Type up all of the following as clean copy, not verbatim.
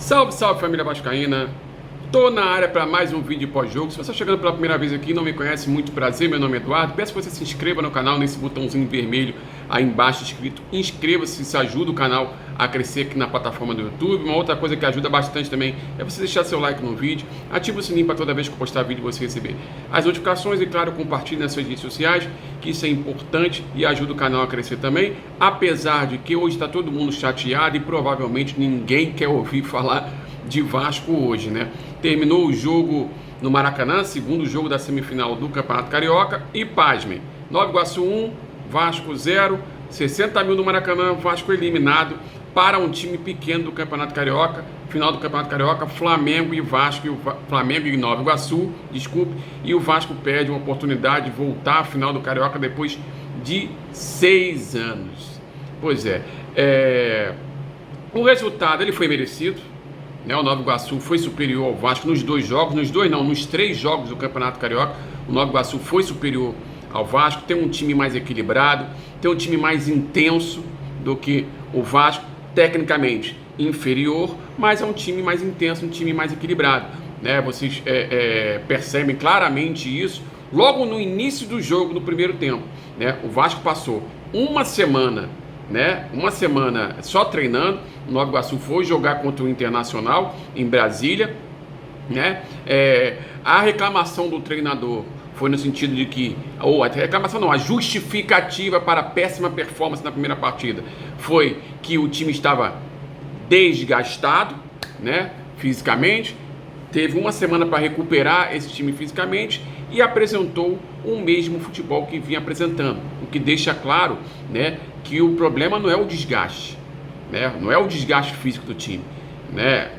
Salve, salve família vascaína! Tô na área para mais um vídeo pós-jogo. Se você está chegando pela primeira vez aqui e não me conhece, muito prazer, meu nome é Eduardo. Peço que você se inscreva no canal nesse botãozinho vermelho aí embaixo escrito inscreva-se, isso ajuda o canal a crescer aqui na plataforma do YouTube. Uma outra coisa que ajuda bastante também é você deixar seu like no vídeo, ativa o sininho para toda vez que eu postar vídeo você receber as notificações e, claro, compartilhe nas suas redes sociais, que isso é importante e ajuda o canal a crescer também, apesar de que hoje está todo mundo chateado e provavelmente ninguém quer ouvir falar de Vasco hoje, né? Terminou o jogo no Maracanã, segundo jogo da semifinal do Campeonato Carioca, e pasmem, Nova Iguaçu 1, Vasco 0, 60 mil no Maracanã, Vasco eliminado para um time pequeno do Campeonato Carioca. Final do Campeonato Carioca, Flamengo e Vasco, Flamengo e Nova Iguaçu, desculpe, e o Vasco perde uma oportunidade de voltar à final do Carioca depois de 6 anos. Pois é, o resultado ele foi merecido, né? O Nova Iguaçu foi superior ao Vasco nos nos 3 jogos do Campeonato Carioca. O Nova Iguaçu foi superior ao Vasco, tem um time mais equilibrado, tem um time mais intenso do que o Vasco, tecnicamente inferior, mas é um time mais intenso, um time mais equilibrado, né? Vocês percebem claramente isso logo no início do jogo, no primeiro tempo, né? O Vasco passou uma semana só treinando. O Nova Iguaçu foi jogar contra o Internacional em Brasília, né? A reclamação do treinador foi no sentido de que, a justificativa para a péssima performance na primeira partida foi que o time estava desgastado, né, fisicamente, teve uma semana para recuperar esse time fisicamente e apresentou o mesmo futebol que vinha apresentando, o que deixa claro, né, que o problema não é o desgaste, né, não é o desgaste físico do time, né.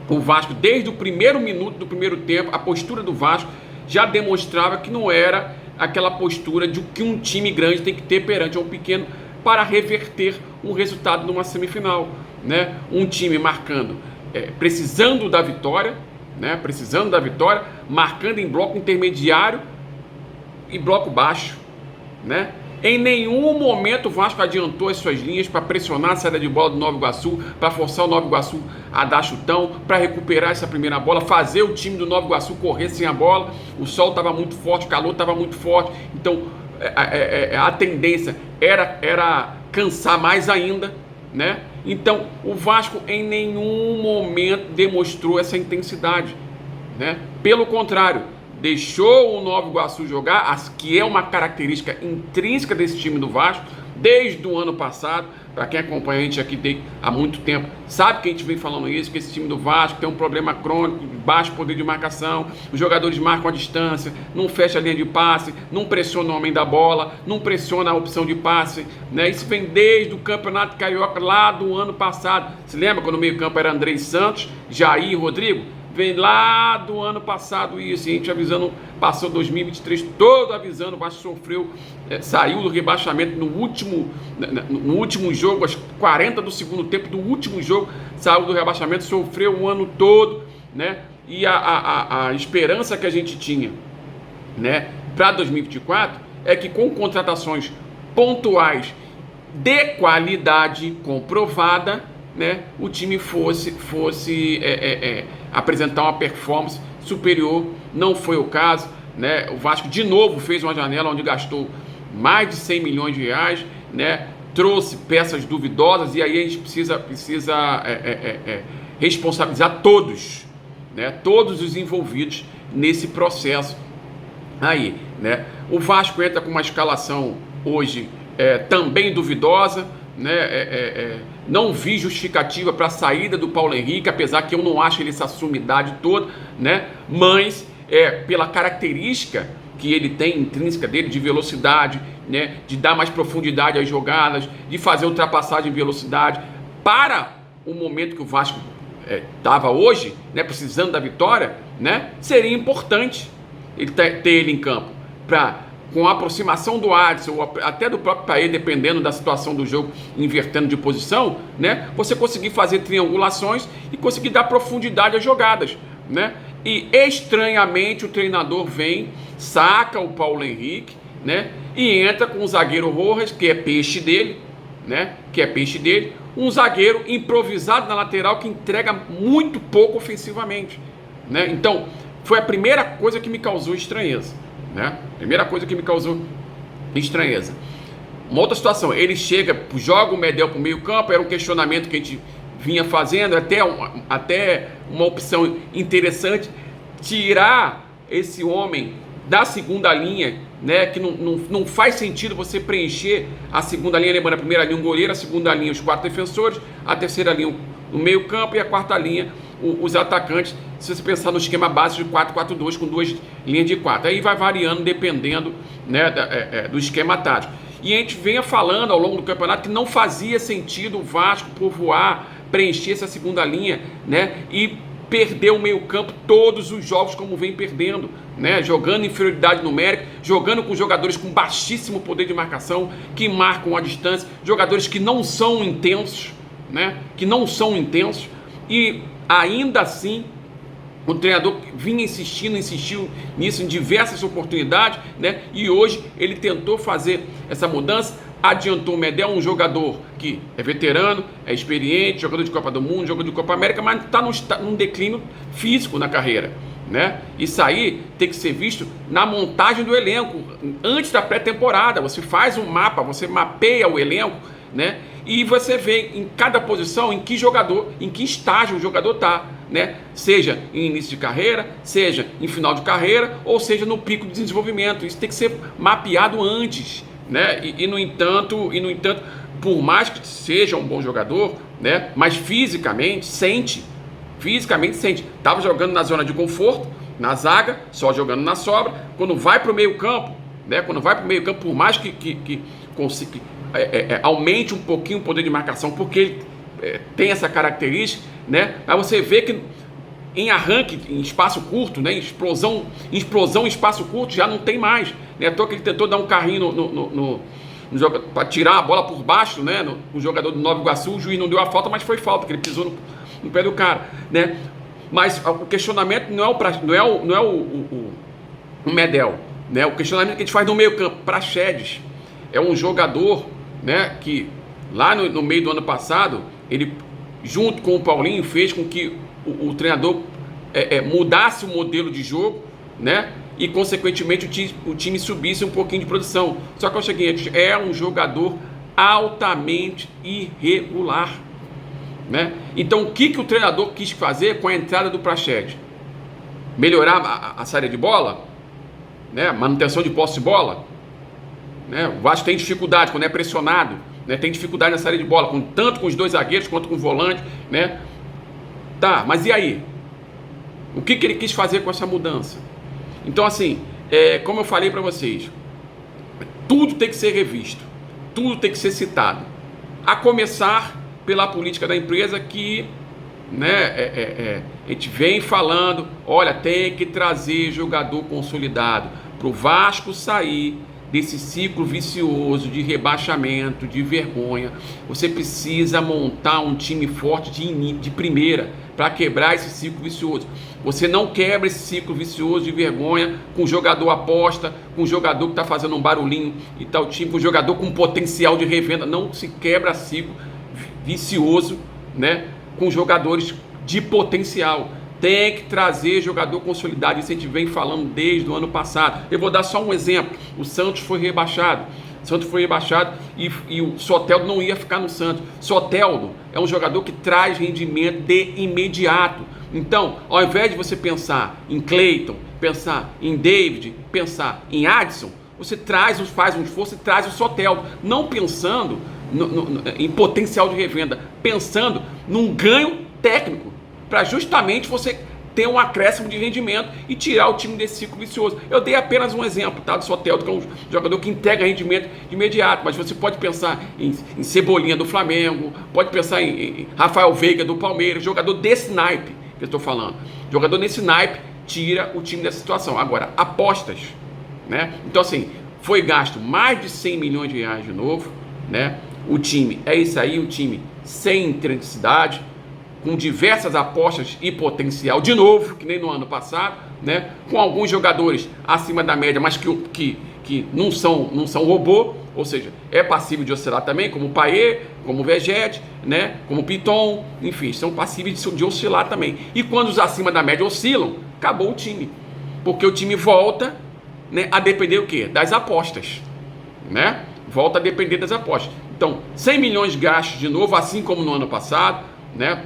O Vasco, desde o primeiro minuto do primeiro tempo, a postura do Vasco já demonstrava que não era aquela postura de que um time grande tem que ter perante um pequeno para reverter um resultado numa semifinal, né? Um time marcando, precisando da vitória, né? Marcando em bloco intermediário e bloco baixo, né? Em nenhum momento o Vasco adiantou as suas linhas para pressionar a saída de bola do Nova Iguaçu, para forçar o Nova Iguaçu a dar chutão, para recuperar essa primeira bola, fazer o time do Nova Iguaçu correr sem a bola. O sol estava muito forte, o calor estava muito forte, então a tendência era cansar mais ainda, né? Então o Vasco em nenhum momento demonstrou essa intensidade, né? Pelo contrário, deixou o Nova Iguaçu jogar, que é uma característica intrínseca desse time do Vasco, desde o ano passado. Para quem acompanha a gente aqui há muito tempo, sabe que a gente vem falando isso, que esse time do Vasco tem um problema crônico, de baixo poder de marcação, os jogadores marcam a distância, não fecha a linha de passe, não pressiona o homem da bola, não pressiona a opção de passe, né? Isso vem desde o Campeonato Carioca lá do ano passado. Se lembra quando o meio campo era Andrei Santos, Jair e Rodrigo? Vem lá do ano passado isso, a gente avisando, passou 2023 todo avisando, o Vasco sofreu, saiu do rebaixamento no último jogo, aos 40 do segundo tempo do último jogo, saiu do rebaixamento, sofreu o ano todo, né? E a esperança que a gente tinha, né, para 2024 é que com contratações pontuais de qualidade comprovada, né, o time fosse apresentar uma performance superior. Não foi o caso, né? O Vasco de novo fez uma janela onde gastou mais de 100 milhões de reais, né? Trouxe peças duvidosas, e aí a gente precisa responsabilizar todos, né? Todos os envolvidos nesse processo aí, né? O Vasco entra com uma escalação hoje também duvidosa, né? Não vi justificativa para a saída do Paulo Henrique, apesar que eu não acho ele essa sumidade toda, né? Mas pela característica que ele tem intrínseca dele de velocidade, né? De dar mais profundidade às jogadas, de fazer ultrapassagem em velocidade para o momento que o Vasco estava hoje, né? Precisando da vitória, né? Seria importante ele ter ele em campo com a aproximação do Adson, ou até do próprio Paê, dependendo da situação do jogo, invertendo de posição, né? Você conseguir fazer triangulações e conseguir dar profundidade às jogadas, né? E estranhamente o treinador vem, saca o Paulo Henrique, né? E entra com o zagueiro Rojas, que é peixe dele, né? um zagueiro improvisado na lateral que entrega muito pouco ofensivamente, né? Então, foi a primeira coisa que me causou estranheza, né? Primeira coisa que me causou estranheza. Uma outra situação, ele chega, joga o Medel para o meio campo, era um questionamento que a gente vinha fazendo, até uma opção interessante, tirar esse homem da segunda linha, né, que não faz sentido você preencher a segunda linha, lembrando, a primeira linha um goleiro, a segunda linha os 4 defensores, a terceira linha o meio campo e a quarta linha os atacantes, se você pensar no esquema básico de 4-4-2 com 2 linhas de 4, aí vai variando dependendo, né, do esquema tático. E a gente vinha falando ao longo do campeonato que não fazia sentido o Vasco povoar, preencher essa segunda linha, né, e perder o meio campo todos os jogos como vem perdendo, né, jogando inferioridade numérica, jogando com jogadores com baixíssimo poder de marcação, que marcam a distância, jogadores que não são intensos, né, insistiu nisso em diversas oportunidades, né? E hoje ele tentou fazer essa mudança, adiantou o Medel, um jogador que é veterano, é experiente, jogador de Copa do Mundo, jogador de Copa América, mas está num declínio físico na carreira, né? Isso aí tem que ser visto na montagem do elenco, antes da pré-temporada. Você faz um mapa, você mapeia o elenco, né? E você vê em cada posição em que estágio o jogador está, né? Seja em início de carreira, seja em final de carreira, ou seja no pico de desenvolvimento. Isso tem que ser mapeado antes, né? E no entanto, por mais que seja um bom jogador, né? Mas fisicamente sente. Estava jogando na zona de conforto, na zaga, só jogando na sobra. Quando vai para o meio campo, né? Por mais que consiga aumente um pouquinho o poder de marcação, porque ele tem essa característica, né? Aí você vê que em arranque, em espaço curto, né? Explosão em espaço curto já não tem mais, né? Então que ele tentou dar um carrinho no para tirar a bola por baixo, né? O jogador do Nova Iguaçu, o juiz não deu a falta, mas foi falta, porque ele pisou no pé do cara, né? Mas o questionamento não é o Medel, né? O questionamento que a gente faz no meio campo, Praxedes é um jogador, né, que lá no meio do ano passado, ele junto com o Paulinho fez com que o treinador mudasse o modelo de jogo, né, e consequentemente o time subisse um pouquinho de produção. Só que é o seguinte, é um jogador altamente irregular, né? Então o que o treinador quis fazer com a entrada do Praxedes? Melhorar a saída de bola, né, manutenção de posse de bola, né? O Vasco tem dificuldade quando é pressionado, né? Tem dificuldade na saída de bola, tanto com os 2 zagueiros quanto com o volante, né? Tá, mas e aí? O que ele quis fazer com essa mudança? Então, assim, como eu falei para vocês, tudo tem que ser revisto, tudo tem que ser citado, a começar pela política da empresa que, né, a gente vem falando, olha, tem que trazer jogador consolidado para o Vasco sair desse ciclo vicioso de rebaixamento, de vergonha. Você precisa montar um time forte de primeira para quebrar esse ciclo vicioso. Você não quebra esse ciclo vicioso de vergonha com jogador aposta, com jogador que está fazendo um barulhinho e tal time, com jogador com potencial de revenda. Não se quebra ciclo vicioso, né, com jogadores de potencial. Tem que trazer jogador consolidado, isso a gente vem falando desde o ano passado. Eu vou dar só um exemplo, o Santos foi rebaixado, e o Soteldo não ia ficar no Santos. Soteldo é um jogador que traz rendimento de imediato. Então, ao invés de você pensar em Cleiton, pensar em David, pensar em Adson, você faz um esforço e traz o Soteldo, não pensando em potencial de revenda, pensando num ganho técnico, para justamente você ter um acréscimo de rendimento e tirar o time desse ciclo vicioso. Eu dei apenas um exemplo, tá, do Soteldo, que é um jogador que entrega rendimento de imediato, mas você pode pensar em Cebolinha do Flamengo, pode pensar em Rafael Veiga do Palmeiras, jogador desse naipe que eu estou falando. Jogador nesse naipe tira o time dessa situação. Agora, apostas, né? Então, assim, foi gasto mais de 100 milhões de reais de novo, né? O time é isso aí, um time sem intensidade, com diversas apostas e potencial, de novo, que nem no ano passado, né? Com alguns jogadores acima da média, mas que não são robô, ou seja, é passível de oscilar também, como o Payet, como o Vegete, né? Como o Piton, enfim, são passíveis de oscilar também. E quando os acima da média oscilam, acabou o time, porque o time volta, né, a depender o quê? Das apostas, né? Volta a depender das apostas. Então, 100 milhões gastos de novo, assim como no ano passado, né?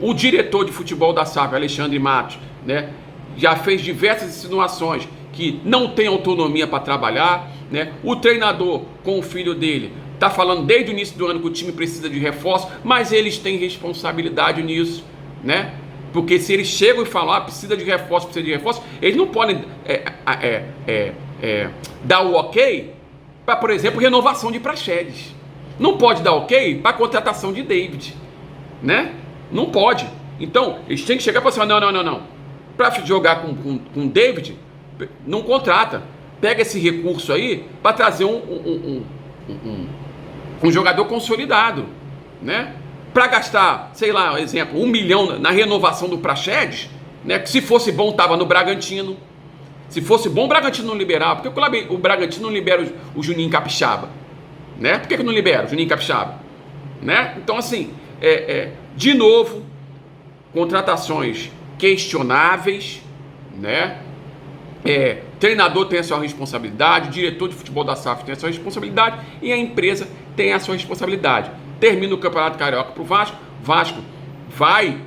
O diretor de futebol da SAF, Alexandre Matos, né, já fez diversas insinuações que não tem autonomia para trabalhar, né? O treinador com o filho dele está falando desde o início do ano que o time precisa de reforço, mas eles têm responsabilidade nisso, né? Porque se eles chegam e falam, precisa de reforço, eles não podem dar o ok para, por exemplo, renovação de Praxedes. Não pode dar ok para contratação de David, né? Não pode. Então, eles têm que chegar e falar assim, não. Para jogar com David, não contrata. Pega esse recurso aí para trazer um jogador consolidado, né? Para gastar, sei lá, exemplo, 1 milhão na renovação do Praxedes, né? Que se fosse bom, tava no Bragantino. Se fosse bom, o Bragantino não liberava. Por que o Bragantino não libera o Juninho Capixaba? Né? Por que não libera o Juninho Capixaba? Né? Então, assim, de novo, contratações questionáveis, né? Treinador tem a sua responsabilidade, o diretor de futebol da SAF tem a sua responsabilidade e a empresa tem a sua responsabilidade. Termina o Campeonato Carioca para o Vasco, Vasco vai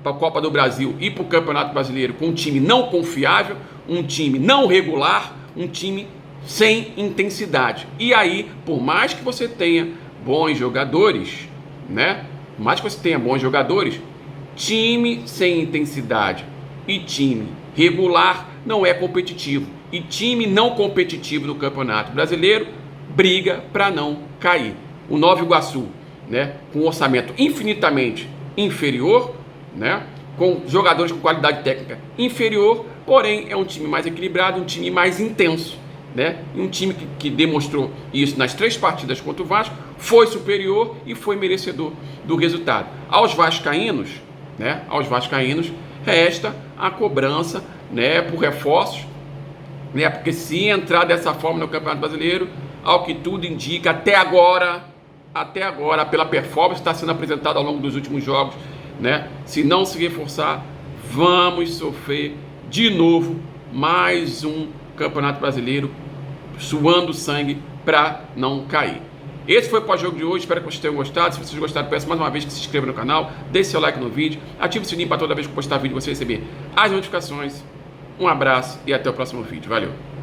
para a Copa do Brasil e para o Campeonato Brasileiro com um time não confiável, um time não regular, um time sem intensidade. E aí, por mais que você tenha bons jogadores, né? Por mais que você tenha bons jogadores, time sem intensidade e time regular não é competitivo. E time não competitivo no Campeonato Brasileiro briga para não cair. O Nova Iguaçu, né, com um orçamento infinitamente inferior, né, com jogadores com qualidade técnica inferior, porém é um time mais equilibrado, um time mais intenso, né, e um time que demonstrou isso nas 3 partidas contra o Vasco, foi superior e foi merecedor do resultado. Aos vascaínos, resta a cobrança, né, por reforços, né, porque se entrar dessa forma no Campeonato Brasileiro, ao que tudo indica, até agora, pela performance que está sendo apresentada ao longo dos últimos jogos, né, se não se reforçar, vamos sofrer de novo mais um Campeonato Brasileiro suando sangue para não cair. Esse foi o pós-jogo de hoje, espero que vocês tenham gostado. Se vocês gostaram, peço mais uma vez que se inscreva no canal, deixe seu like no vídeo, ative o sininho para toda vez que eu postar vídeo você receber as notificações. Um abraço e até o próximo vídeo. Valeu!